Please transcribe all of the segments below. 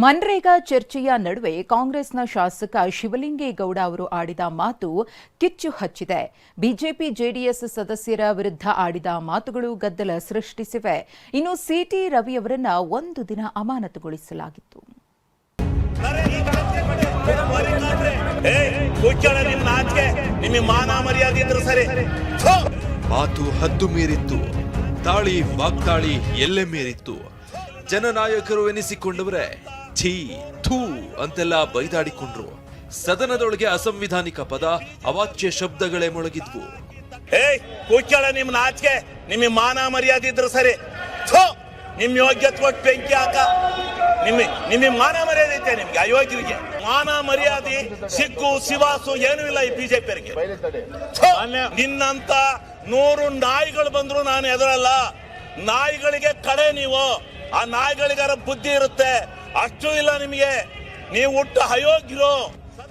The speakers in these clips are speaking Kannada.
ಮನ್ರೇಗಾ ಚರ್ಚೆಯ ನಡುವೆ ಕಾಂಗ್ರೆಸ್ನ ಶಾಸಕ ಶಿವಲಿಂಗೇಗೌಡ ಅವರು ಆಡಿದ ಮಾತು ಕಿಚ್ಚು ಹಚ್ಚಿದೆ. ಬಿಜೆಪಿ ಜೆಡಿಎಸ್ ಸದಸ್ಯರ ವಿರುದ್ಧ ಆಡಿದ ಮಾತುಗಳು ಗದ್ದಲ ಸೃಷ್ಟಿಸಿವೆ. ಇನ್ನು ಸಿಟಿ ರವಿ ಅವರನ್ನ ಒಂದು ದಿನ ಅಮಾನತುಗೊಳಿಸಲಾಗಿತ್ತು. ಮಾತು ಹದ್ದು ಮೀರಿತ್ತು, ದಾಳಿ ವಾಗ್ದಾಳಿ ಎಲ್ಲೆ ಮೀರಿತ್ತು. ಜನನಾಯಕರು ಎನಿಸಿಕೊಂಡವರೇ ಛೀ ಥೂ ಅಂತೆಲ್ಲ ಬೈದಾಡಿಕೊಂಡ್ರು. ಸದನದೊಳಗೆ ಅಸಂವಿಧಾನಿಕ ಪದ, ಅವಾಚ್ಯ ಶಬ್ದಗಳೇ ಮೊಳಗಿದ್ವು. ನಿಮ್ ನಾಚಿಕೆ, ನಿಮ್ ಮಾನ ಮರ್ಯಾದೆ ಇದ್ರು ಸರಿ, ನಿಮ್ ಯೋಗ್ಯತೆ ಕೊಟ್ಟು ಬೆಂಕಿ ಹಾಕ. ನಿಮ್ ಮಾನ ಮರ್ಯಾದೆ ಐತೆ ನಿಮ್ಗೆ? ಅಯೋಗ್ಯರಿಗೆ ಮಾನ ಮರ್ಯಾದೆ ಸಿಕ್ಕು ಸಿವಾಸು ಏನೂ ಇಲ್ಲ ಈ ಬಿಜೆಪಿಯವರಿಗೆ. ನಿನ್ನಂತ 100 ನಾಯಿಗಳು ಬಂದ್ರು ನಾನು ಎದುರಲ್ಲ. ನಾಯಿಗಳಿಗೆ ಕಡೆ ನೀವು. ಆ ನಾಯಿಗಳಿಗಾರ ಬುದ್ಧಿ ಇರುತ್ತೆ, ಅಷ್ಟು ಇಲ್ಲ ನಿಮಗೆ. ನೀವು ಹುಟ್ಟು ಅಯೋಗ್ಯರು.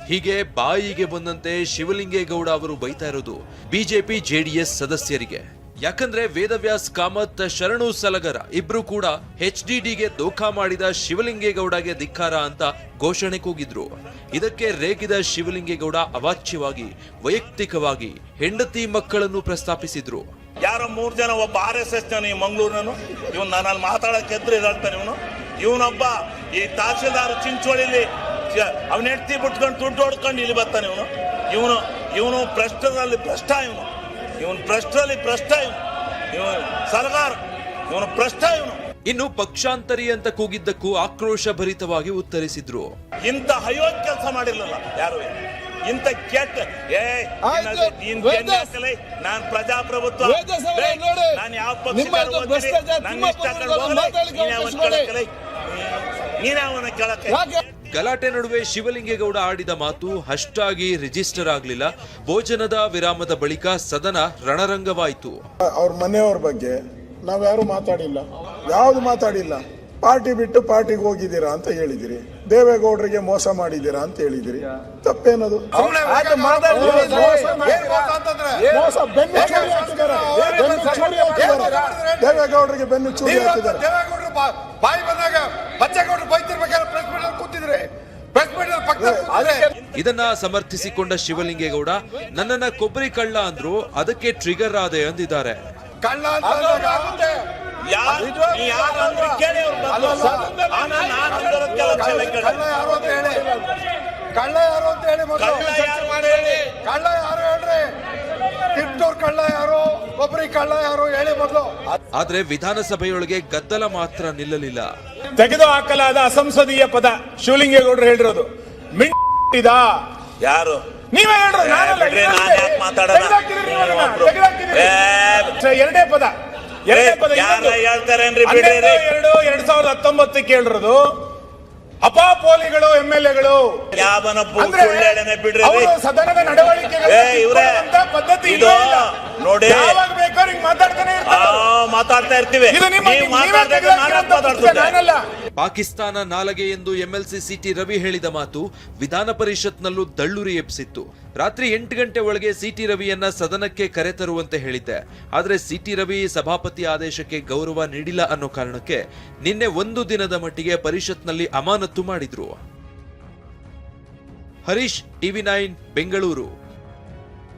ಹೀಗೆ ಬಾಯಿಗೆ ಬಂದಂತೆ ಶಿವಲಿಂಗೇಗೌಡ ಅವರು ಬೈತಾ ಇರೋದು ಬಿಜೆಪಿ ಜೆಡಿಎಸ್ ಸದಸ್ಯರಿಗೆ. ಯಾಕಂದ್ರೆ ವೇದವ್ಯಾಸ್ ಕಾಮತ್, ಶರಣು ಸಲಗರ ಇಬ್ರು ಕೂಡ HDDಗೆ ದೋಖಾ ಮಾಡಿದ ಶಿವಲಿಂಗೇಗೌಡಗೆ ಧಿಕ್ಕಾರ ಅಂತ ಘೋಷಣೆ ಕೂಗಿದ್ರು. ಇದಕ್ಕೆ ರೇಗಿದ ಶಿವಲಿಂಗೇಗೌಡ ಅವಾಚ್ಯವಾಗಿ ವೈಯಕ್ತಿಕವಾಗಿ ಹೆಂಡತಿ ಮಕ್ಕಳನ್ನು ಪ್ರಸ್ತಾಪಿಸಿದ್ರು. ಯಾರೋ 3 ಜನ, ಒಬ್ಬ RSS ಈ ಮಂಗಳೂರಿನನು, ಇವನು ನನ್ನಲ್ಲಿ ಮಾತಾಡಕ್ಕೆ ಎದ್ರು ಇರಳ್ತಾನೆ. ಇವನೊಬ್ಬ ಈ ತಹಸೀಲ್ದಾರ್ ಚಿಂಚೋಳಿಲಿ ಅವನ ಹೆಂಡತಿ ಬಿಟ್ಕೊಂಡು ದುಡ್ಡು ಹೊಡ್ಕೊಂಡು ಇಲ್ಲಿ ಬರ್ತಾನೆ. ಇವನು ಭ್ರಷ್ಟರಲ್ಲಿ ಭ್ರಷ್ಟ. ಇವನು ಭ್ರಷ್ಟರಲ್ಲಿ ಭ್ರಷ್ಟ. ಇವನು ಸಲಗಾರ, ಇವನು ಭ್ರಷ್ಟ. ಇನ್ನು ಪಕ್ಷಾಂತರಿ ಅಂತ ಕೂಗಿದ್ದಕ್ಕೂ ಆಕ್ರೋಶ ಭರಿತವಾಗಿ ಉತ್ತರಿಸಿದ್ರು. ಇಂಥ ಅಯೋಗ್ಯ ಕೆಲಸ ಮಾಡಿರ್ಲಿಲ್ಲ ಯಾರು. ಇಂಥ ಕೆಟ್ಟ ನಾನು ಪ್ರಜಾಪ್ರಭುತ್ವ, ನಾನು ಯಾವ ಪಕ್ಷ ಗಲಾಟೆ ನಡುವೆ ಶಿವಲಿಂಗೇಗೌಡ ಆಡಿದ ಮಾತು ಅಷ್ಟಾಗಿ ರಿಜಿಸ್ಟರ್ ಆಗಲಿಲ್ಲ. ಭೋಜನದ ವಿರಾಮದ ಬಳಿಕ ಸದನ ರಣರಂಗವಾಯಿತು. ಅವ್ರ ಮನೆಯವ್ರ ಬಗ್ಗೆ ನಾವ್ಯಾರು ಮಾತಾಡಿಲ್ಲ, ಯಾವ್ದು ಮಾತಾಡಿಲ್ಲ. ಪಾರ್ಟಿ ಬಿಟ್ಟು ಪಾರ್ಟಿಗೆ ಹೋಗಿದ್ದೀರಾ ಅಂತ ಹೇಳಿದಿರಿ, ದೇವೇಗೌಡರಿಗೆ ಮೋಸ ಮಾಡಿದ್ದೀರಾ ಅಂತ ಹೇಳಿದಿರಿ. ತಪ್ಪೇನದು? ದೇವೇಗೌಡರಿಗೆ ಬೆನ್ನು ಚೂರಿ ಹಾಕಿದ್ದಾರೆ. ಇದನ್ನ ಸಮರ್ಥಿಸಿಕೊಂಡ ಶಿವಲಿಂಗೇಗೌಡ, ನನ್ನನ್ನ ಕೊಬ್ಬರಿ ಕಳ್ಳ ಅಂದ್ರು, ಅದಕ್ಕೆ ಟ್ರಿಗರ್ ಆದೆ ಅಂದಿದ್ದಾರೆ. ಕಳ್ಳ ಆದ್ರೆ ವಿಧಾನಸಭೆಯೊಳಗೆ ಗದ್ದಲ ಮಾತ್ರ ನಿಲ್ಲಲಿಲ್ಲ. ತೆಗೆದು ಹಾಕಲಾದ ಅಸಂಸದೀಯ ಪದ ಶಿವಲಿಂಗೇಗೌಡರು ಹೇಳಿರೋದು ಯಾರು? ನೀವೇ ಎರಡೇ ಪದ 2019 ಕೇಳಿರೋದು ಅಪಾಪೋಲಿಗಳು MLAಗಳು ಸದನದ ನಡವಳಿಕೆ ಪದ್ಧತಿ ನೋಡಿ. ಮಾತಾಡ್ತಾ ಇರ್ತೀವಿ. ಪಾಕಿಸ್ತಾನ ನಾಲಗೆ ಎಂದು MLC ಸಿಟಿ ರವಿ ಹೇಳಿದ ಮಾತು ವಿಧಾನ ಪರಿಷತ್ನಲ್ಲೂ ದಳ್ಳುರಿ ಎಬ್ಸಿತ್ತು. ರಾತ್ರಿ 8 ಗಂಟೆ ಒಳಗೆ ಸಿಟಿ ರವಿಯನ್ನ ಸದನಕ್ಕೆ ಕರೆತರುವಂತೆ ಹೇಳಿದ್ದೆ. ಆದ್ರೆ ಸಿಟಿ ರವಿ ಸಭಾಪತಿ ಆದೇಶಕ್ಕೆ ಗೌರವ ನೀಡಿಲ್ಲ ಅನ್ನೋ ಕಾರಣಕ್ಕೆ ನಿನ್ನೆ 1 ದಿನದ ಮಟ್ಟಿಗೆ ಪರಿಷತ್ನಲ್ಲಿ ಅಮಾನತು ಮಾಡಿದ್ರು. ಹರೀಶ್, TV9 ಬೆಂಗಳೂರು.